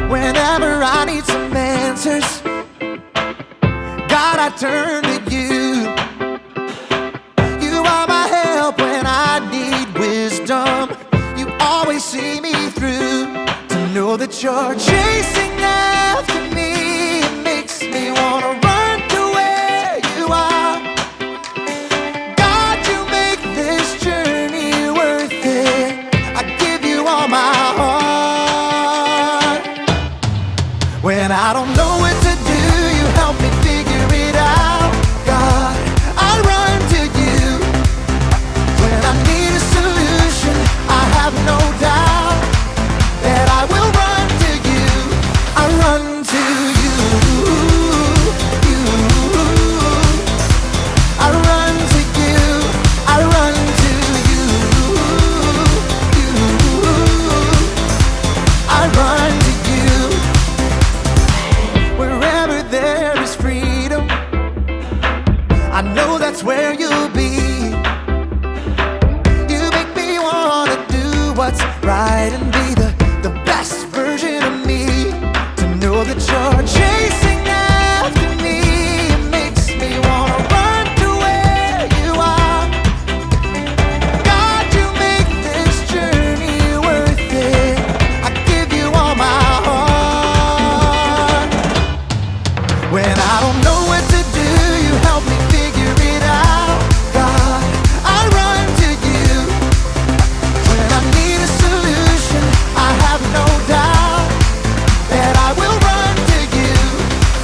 Whenever I need some answers, God, I turn to you. You are my help when I need wisdom. You always see me through. To know that you're chasing after me, it makes me wanna run to where you are. God, you make this journey worth it. I give you all my heart. When I don't know what to do, you help me figure it out. God, I run to you. When I need a solution, I have no doubt that I will run to you. I run to you. I run to you. I run to you. I run to you. Wherever there is freedom, I know that's where you'll be. You make me wanna do what's right and be the best version of me. To know that you're chasing after me, it makes me wanna run to where you are. God, you make this journey worth it. I give you all my heart. When I don't know what to do, you help me figure it out. God, I run to you. When I need a solution, I have no doubt that I will run to you.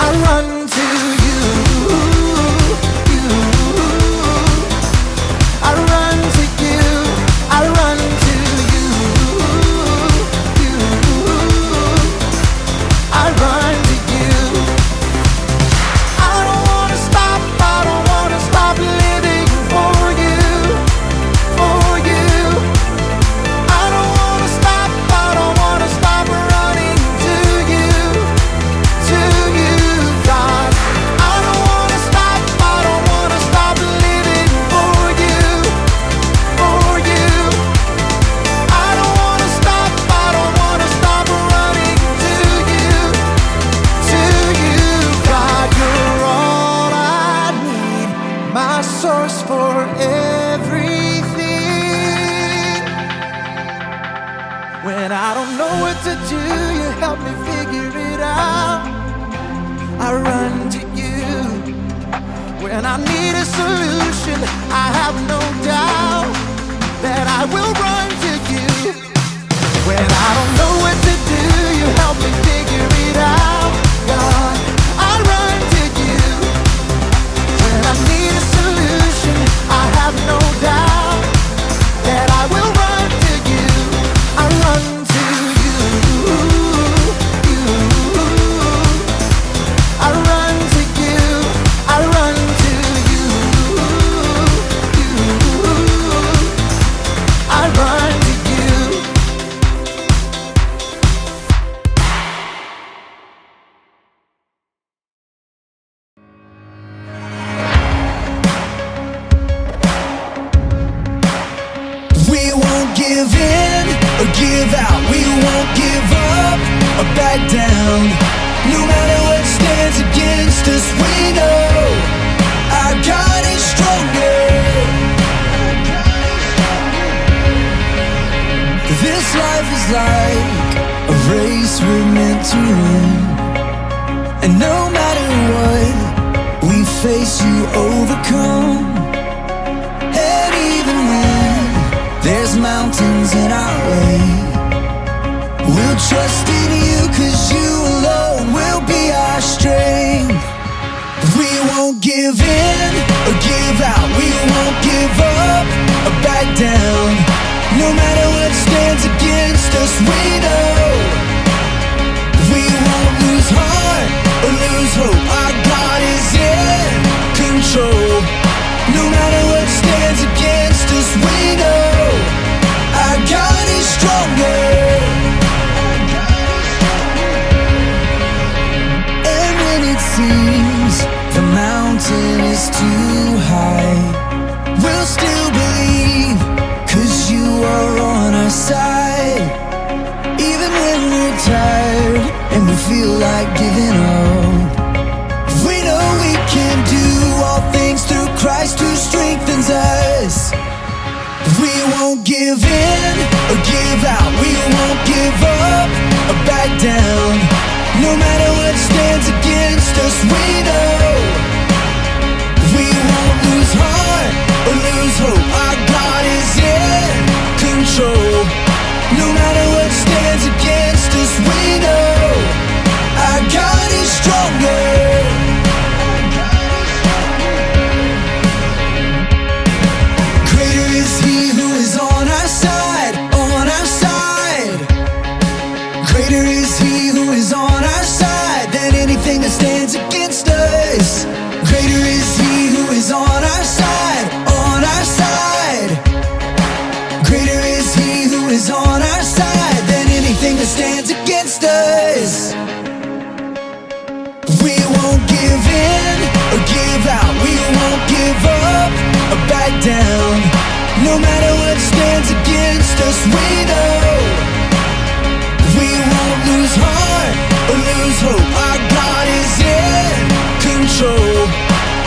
I run to you. I run to you. I run to you. I run to you. I don't wanna stop living for you, for you. I don't wanna stop running to you, God. I don't wanna stop living for you, for you. I don't wanna stop running to you, God. You're all I need, my source for everything. When I don't know what to do, you help me figure it out. I run to you. When I need a solution, I have no doubt that I will run to you. When I don't know what to do, you help me figure it out. God, I run to you. When I need a solution, I have no doubt that I will run to you. I run to you. I run to you. I run to you. I run to you. We won't give in or give out. We won't give up or back down. No matter what stands against us, we know our God is stronger. This life is like a race we're meant to run, and no matter what we face, you overcome. And even when there's mountains in our way, we'll trust in you, 'cause you alone will be our strength. We is too high, we'll still believe, 'cause you are on our side. Even when we're tired and we feel like giving up, we know we can do all things through Christ who strengthens us. We won't give in or give out, we won't give up or back down. No matter what stands against us, we know we won't lose heart or lose hope. Our God is in control. No matter what stands against us, we know our God is stronger. Greater is He who is on our side, on our side. Greater is He who is on our side than anything that stands against us. Greater is He who is on our side, on our side. Greater is He who is on our side than anything that stands against us. We won't give in or give out, we won't give up or back down. No matter what stands against us, we know we won't lose heart or lose hope. Our God is in control.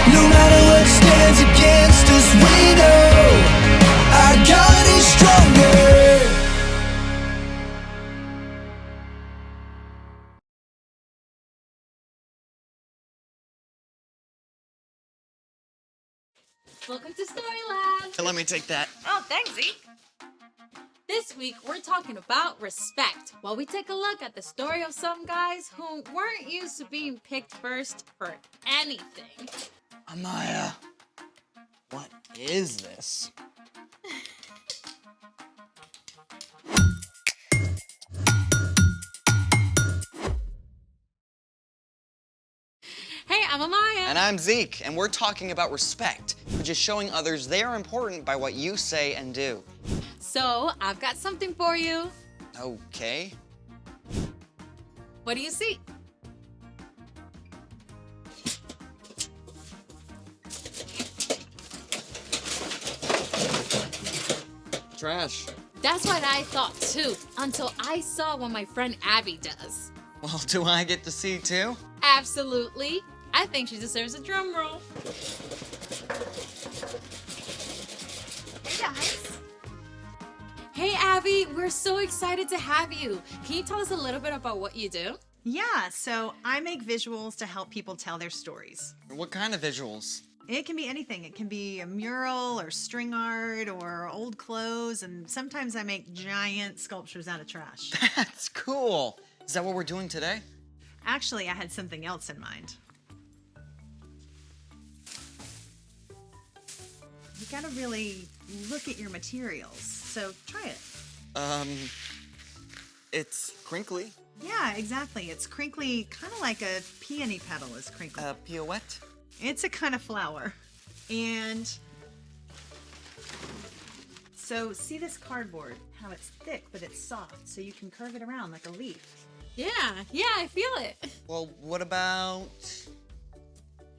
No matter what stands against us, we know our God is stronger. Welcome to Story Lab. Let me take that. Oh, thanks, Zeke. This week, we're talking about respect, while we take a look at the story of some guys who weren't used to being picked first for anything. Amaya, what is this? Hey, I'm Amaya. And I'm Zeke, and we're talking about respect, which is showing others they are important by what you say and do. So, I've got something for you. Okay. What do you see? Trash. That's what I thought too, until I saw what my friend Abby does. Well, do I get to see too? Absolutely. I think she deserves a drum roll. Hey guys. Hey Abby, we're so excited to have you. Can you tell us a little bit about what you do? Yeah, so I make visuals to help people tell their stories. What kind of visuals? It can be anything. It can be a mural or string art or old clothes, and sometimes I make giant sculptures out of trash. That's cool. Is that what we're doing today? Actually, I had something else in mind. You gotta really look at your materials, so try it. It's crinkly. Yeah, exactly. It's crinkly, kind of like a peony petal is crinkly. Pirouette? It's a kind of flower. And so see this cardboard, how it's thick, but it's soft, so you can curve it around like a leaf. Yeah, I feel it. Well,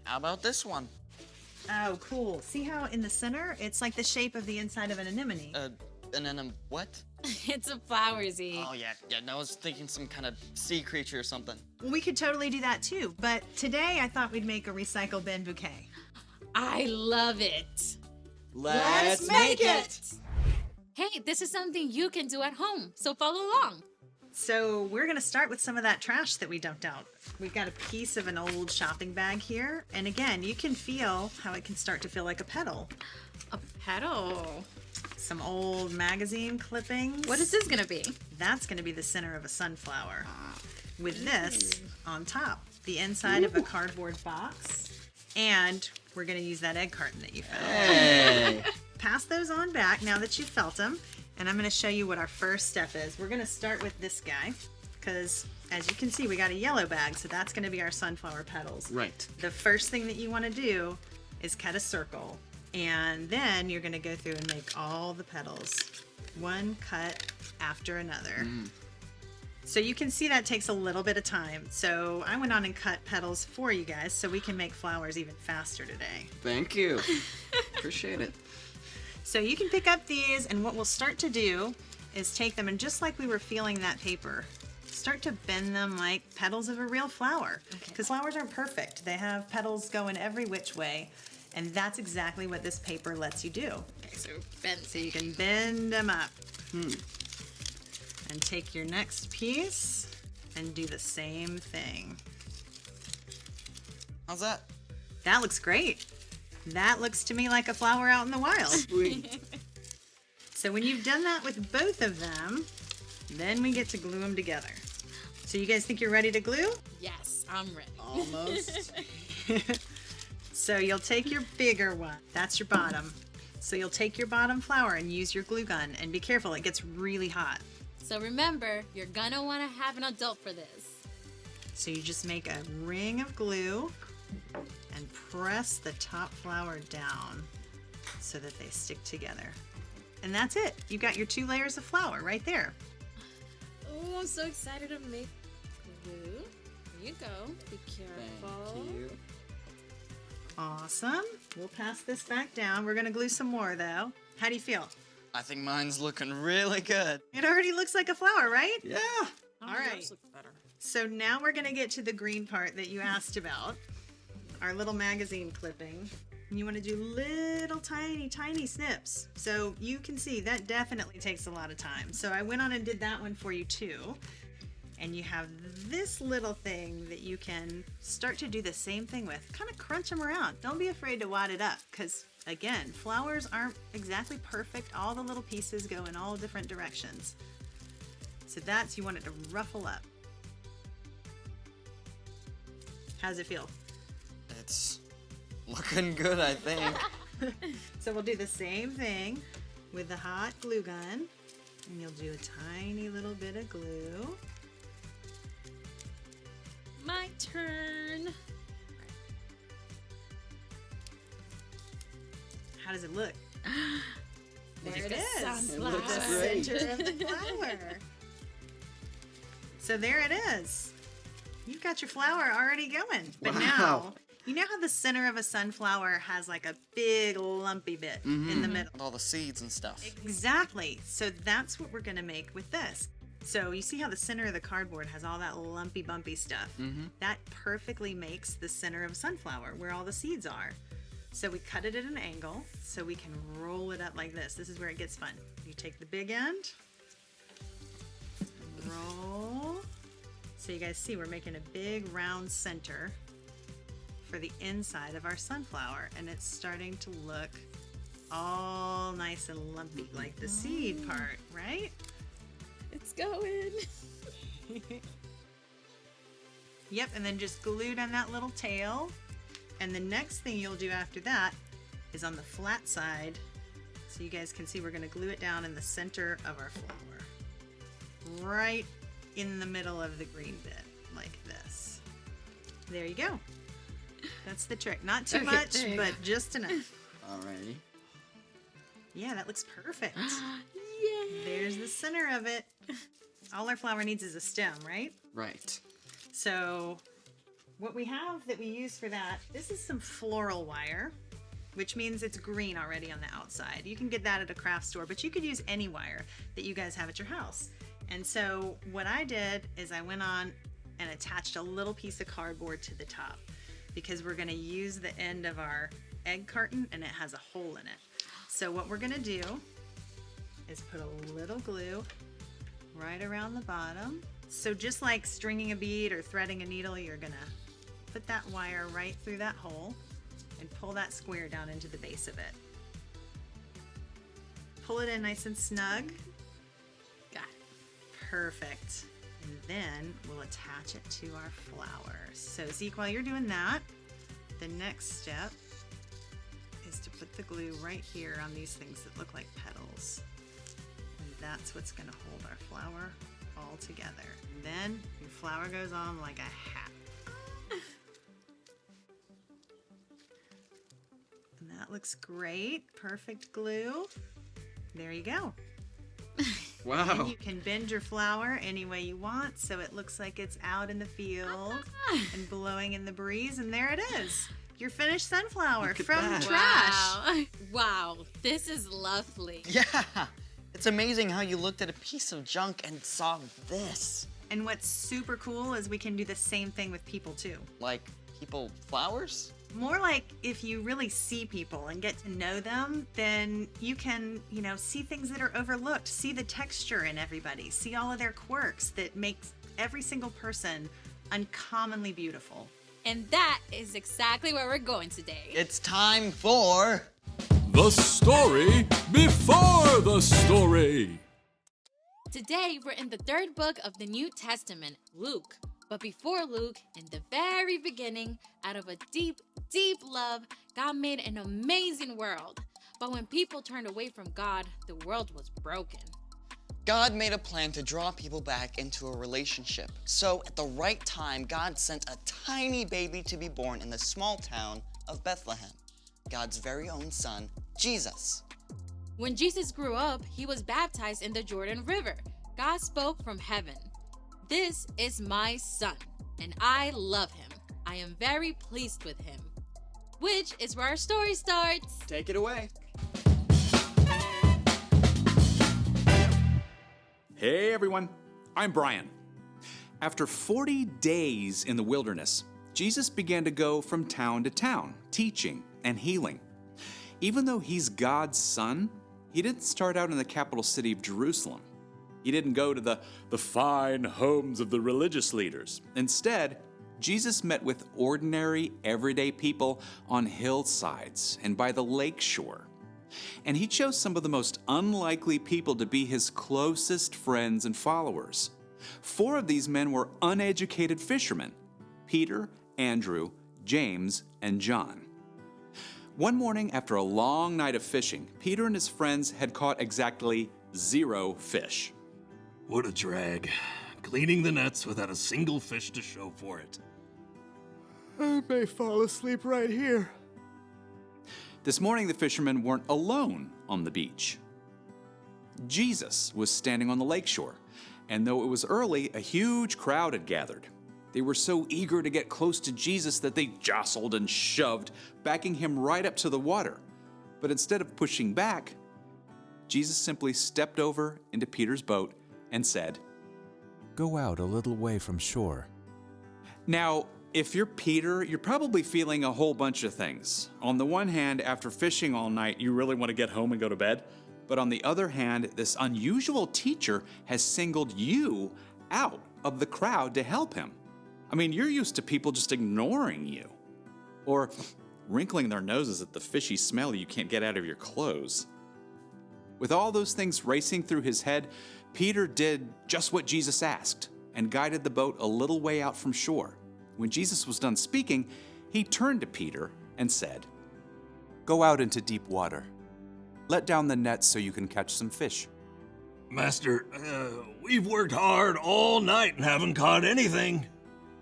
how about this one? Oh, cool. See how in the center, it's like the shape of the inside of an anemone. What? It's a flower, Z. Oh, yeah, no, I was thinking some kind of sea creature or something. We could totally do that too, but today I thought we'd make a recycle bin bouquet. I love it. Let's make it! Hey, this is something you can do at home, so follow along. So we're gonna start with some of that trash that we dumped out. We've got a piece of an old shopping bag here, and again, you can feel how it can start to feel like a petal. A petal. Some old magazine clippings. What is this gonna be? That's gonna be the center of a sunflower. With this on top, the inside of a cardboard box, and we're gonna use that egg carton that you found. Hey! Pass those on back now that you've felt them, and I'm gonna show you what our first step is. We're gonna start with this guy, because as you can see, we got a yellow bag, so that's gonna be our sunflower petals. Right. The first thing that you wanna do is cut a circle, and then you're gonna go through and make all the petals, one cut after another. So you can see that takes a little bit of time. So I went on and cut petals for you guys so we can make flowers even faster today. Thank you. Appreciate it. So you can pick up these, and what we'll start to do is take them, and just like we were feeling that paper, start to bend them like petals of a real flower. Because flowers aren't perfect. They have petals going every which way, and that's exactly what this paper lets you do. Okay, so bend. So you can bend them up. And take your next piece and do the same thing. How's that? That looks great. That looks to me like a flower out in the wild. Sweet. So when you've done that with both of them, then we get to glue them together. So you guys think you're ready to glue? Yes, I'm ready. Almost. So you'll take your bigger one. That's your bottom. So you'll take your bottom flower and use your glue gun, and be careful, it gets really hot. So remember, you're gonna wanna have an adult for this. So you just make a ring of glue and press the top flower down so that they stick together. And that's it. You've got your 2 layers of flour right there. Oh, I'm so excited to make glue. Here you go. Be careful. Thank you. Awesome. We'll pass this back down. We're gonna glue some more though. How do you feel? I think mine's looking really good. It already looks like a flower, right? Yeah. All right. So now we're gonna get to the green part that you asked about. Our little magazine clipping. And you wanna do little tiny snips. So you can see that definitely takes a lot of time. So I went on and did that one for you too. And you have this little thing that you can start to do the same thing with. Kind of crunch them around. Don't be afraid to wad it up, because again, flowers aren't exactly perfect. All the little pieces go in all different directions. So that's, you want it to ruffle up. How's it feel? It's looking good, I think. So we'll do the same thing with the hot glue gun. And you'll do a tiny little bit of glue. My turn. How does it look? There There's it the is. sunflower. It looks The great. center of the flower. So there it is. You've got your flower already going. But Wow. now, you know how the center of a sunflower has like a big lumpy bit in the middle? With all the seeds and stuff. Exactly. So that's what we're going to make with this. So you see how the center of the cardboard has all that lumpy bumpy stuff? That perfectly makes the center of a sunflower where all the seeds are. So we cut it at an angle so we can roll it up like this. This is where it gets fun. You take the big end, roll. So you guys see we're making a big round center for the inside of our sunflower, and it's starting to look all nice and lumpy like the seed part, right? It's going. Yep, and then just glue down that little tail. And the next thing you'll do after that is on the flat side. So you guys can see we're gonna glue it down in the center of our flower. Right in the middle of the green bit, like this. There you go. That's the trick. Not too Okay, much, there you but just enough. Alrighty. Yeah, that looks perfect. Yay. There's the center of it. All our flower needs is a stem, right? Right. So what we have that we use for that, this is some floral wire, which means it's green already on the outside. You can get that at a craft store, but you could use any wire that you guys have at your house. And so what I did is I went on and attached a little piece of cardboard to the top, because we're gonna use the end of our egg carton and it has a hole in it. So what we're gonna do is put a little glue right around the bottom. So just like stringing a bead or threading a needle, you're gonna put that wire right through that hole and pull that square down into the base of it. Pull it in nice and snug. Got it. Perfect. And then we'll attach it to our flower. So Zeke, while you're doing that, the next step is to put the glue right here on these things that look like petals. And that's what's gonna hold our flower all together. And then your flower goes on like a hat. And that looks great. Perfect glue. There you go. Wow. And you can bend your flower any way you want so it looks like it's out in the field and blowing in the breeze. And there it is. Your finished sunflower Look at from that. trash. Wow. Wow, this is lovely. Yeah, it's amazing how you looked at a piece of junk and saw this. And what's super cool is we can do the same thing with people too. Like people flowers? More like if you really see people and get to know them, then you can, see things that are overlooked, see the texture in everybody, see all of their quirks that makes every single person uncommonly beautiful. And that is exactly where we're going today. It's time for The story before the story. Today, we're in the third book of the New Testament, Luke. But before Luke, in the very beginning, out of a deep, deep love, God made an amazing world. But when people turned away from God, the world was broken. God made a plan to draw people back into a relationship. So at the right time, God sent a tiny baby to be born in the small town of Bethlehem, God's very own son, Jesus. When Jesus grew up, he was baptized in the Jordan River. God spoke from heaven. This is my son, and I love him. I am very pleased with him. Which is where our story starts. Take it away. Hey everyone, I'm Brian. After 40 days in the wilderness, Jesus began to go from town to town, teaching and healing. Even though he's God's son, he didn't start out in the capital city of Jerusalem. He didn't go to the fine homes of the religious leaders. Instead, Jesus met with ordinary, everyday people on hillsides and by the lake shore. And he chose some of the most unlikely people to be his closest friends and followers. 4 of these men were uneducated fishermen: Peter, Andrew, James, and John. One morning after a long night of fishing, Peter and his friends had caught exactly 0 fish. What a drag. Cleaning the nets without a single fish to show for it. I may fall asleep right here. This morning, the fishermen weren't alone on the beach. Jesus was standing on the lakeshore, and though it was early, a huge crowd had gathered. They were so eager to get close to Jesus that they jostled and shoved, backing him right up to the water. But instead of pushing back, Jesus simply stepped over into Peter's boat and said, "Go out a little way from shore." Now, if you're Peter, you're probably feeling a whole bunch of things. On the one hand, after fishing all night, you really want to get home and go to bed. But on the other hand, this unusual teacher has singled you out of the crowd to help him. I mean, you're used to people just ignoring you or wrinkling their noses at the fishy smell you can't get out of your clothes. With all those things racing through his head, Peter did just what Jesus asked and guided the boat a little way out from shore. When Jesus was done speaking, he turned to Peter and said, "Go out into deep water. Let down the net so you can catch some fish." Master, we've worked hard all night and haven't caught anything.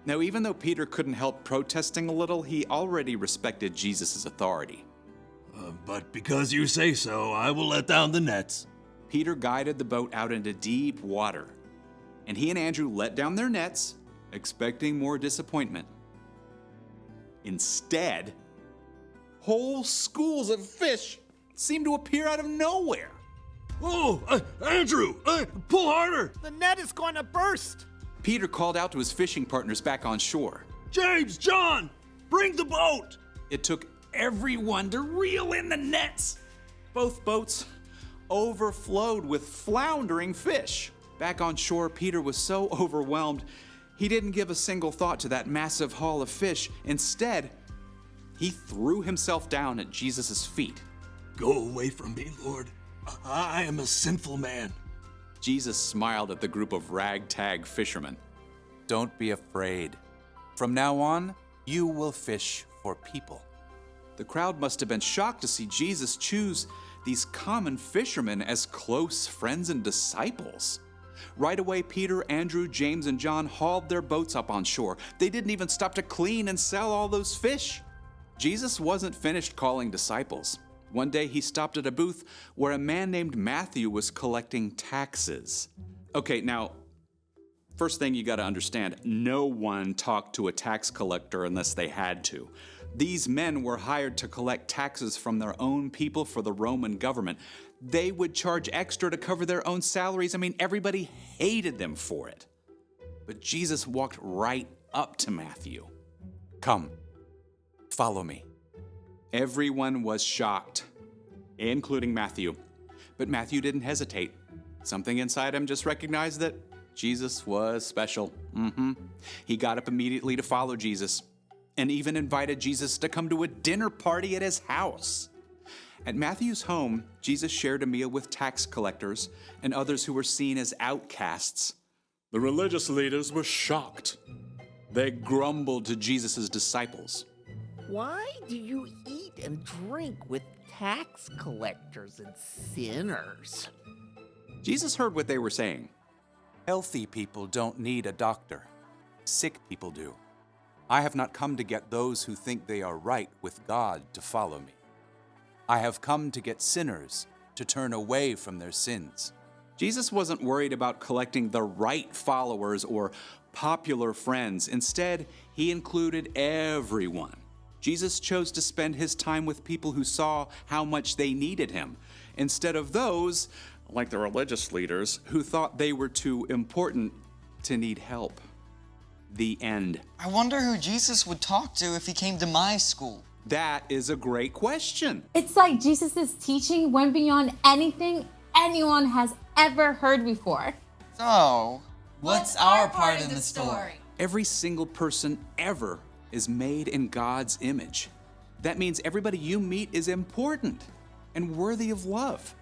Now, even though Peter couldn't help protesting a little, he already respected Jesus' authority. But because you say so, I will let down the nets. Peter guided the boat out into deep water, and he and Andrew let down their nets, expecting more disappointment. Instead, whole schools of fish seemed to appear out of nowhere. Oh, Andrew, pull harder. The net is going to burst. Peter called out to his fishing partners back on shore. James, John, bring the boat. It took everyone to reel in the nets. Both boats overflowed with floundering fish. Back on shore, Peter was so overwhelmed, he didn't give a single thought to that massive haul of fish. Instead, he threw himself down at Jesus' feet. Go away from me, Lord. I am a sinful man. Jesus smiled at the group of ragtag fishermen. "Don't be afraid. From now on, you will fish for people." The crowd must have been shocked to see Jesus choose these common fishermen as close friends and disciples. Right away, Peter, Andrew, James, and John hauled their boats up on shore. They didn't even stop to clean and sell all those fish. Jesus wasn't finished calling disciples. One day he stopped at a booth where a man named Matthew was collecting taxes. Okay, now, first thing you got to understand, no one talked to a tax collector unless they had to. These men were hired to collect taxes from their own people for the Roman government. They would charge extra to cover their own salaries. I mean, everybody hated them for it. But Jesus walked right up to Matthew. "Come, follow me." Everyone was shocked, including Matthew. But Matthew didn't hesitate. Something inside him just recognized that Jesus was special. He got up immediately to follow Jesus and even invited Jesus to come to a dinner party at his house. At Matthew's home, Jesus shared a meal with tax collectors and others who were seen as outcasts. The religious leaders were shocked. They grumbled to Jesus' disciples. Why do you eat and drink with tax collectors and sinners? Jesus heard what they were saying. Healthy people don't need a doctor. Sick people do. I have not come to get those who think they are right with God to follow me. I have come to get sinners to turn away from their sins. Jesus wasn't worried about collecting the right followers or popular friends. Instead, he included everyone. Jesus chose to spend his time with people who saw how much they needed him, instead of those, like the religious leaders, who thought they were too important to need help. The end. I wonder who Jesus would talk to if he came to my school. That is a great question. It's like Jesus' teaching went beyond anything anyone has ever heard before. So, what's our part in the story? Every single person ever is made in God's image. That means everybody you meet is important and worthy of love.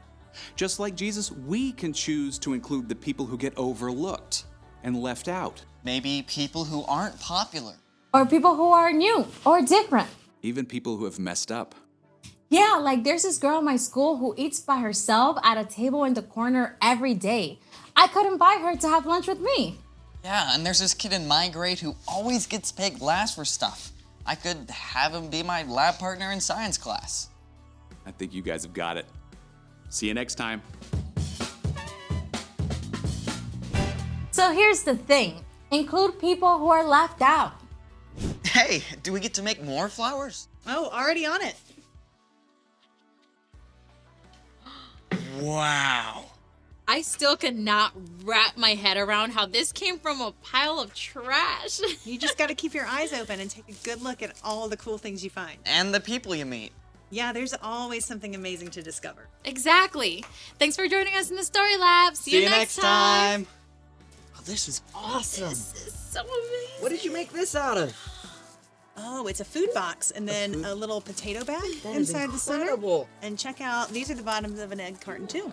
Just like Jesus, we can choose to include the people who get overlooked and left out. Maybe people who aren't popular. Or people who are new or different. Even people who have messed up. Yeah, like there's this girl in my school who eats by herself at a table in the corner every day. I could invite her to have lunch with me. Yeah, and there's this kid in my grade who always gets picked last for stuff. I could have him be my lab partner in science class. I think you guys have got it. See you next time. So here's the thing. Include people who are left out. Hey, do we get to make more flowers? Oh, already on it. Wow. I still cannot wrap my head around how this came from a pile of trash. You just got to keep your eyes open and take a good look at all the cool things you find. And the people you meet. Yeah, there's always something amazing to discover. Exactly. Thanks for joining us in the Story Lab. See you next time. Oh, this is awesome. This is so amazing. What did you make this out of? Oh, it's a food box and then a little potato bag That is inside the center. incredible. And check out, these are the bottoms of an egg carton too.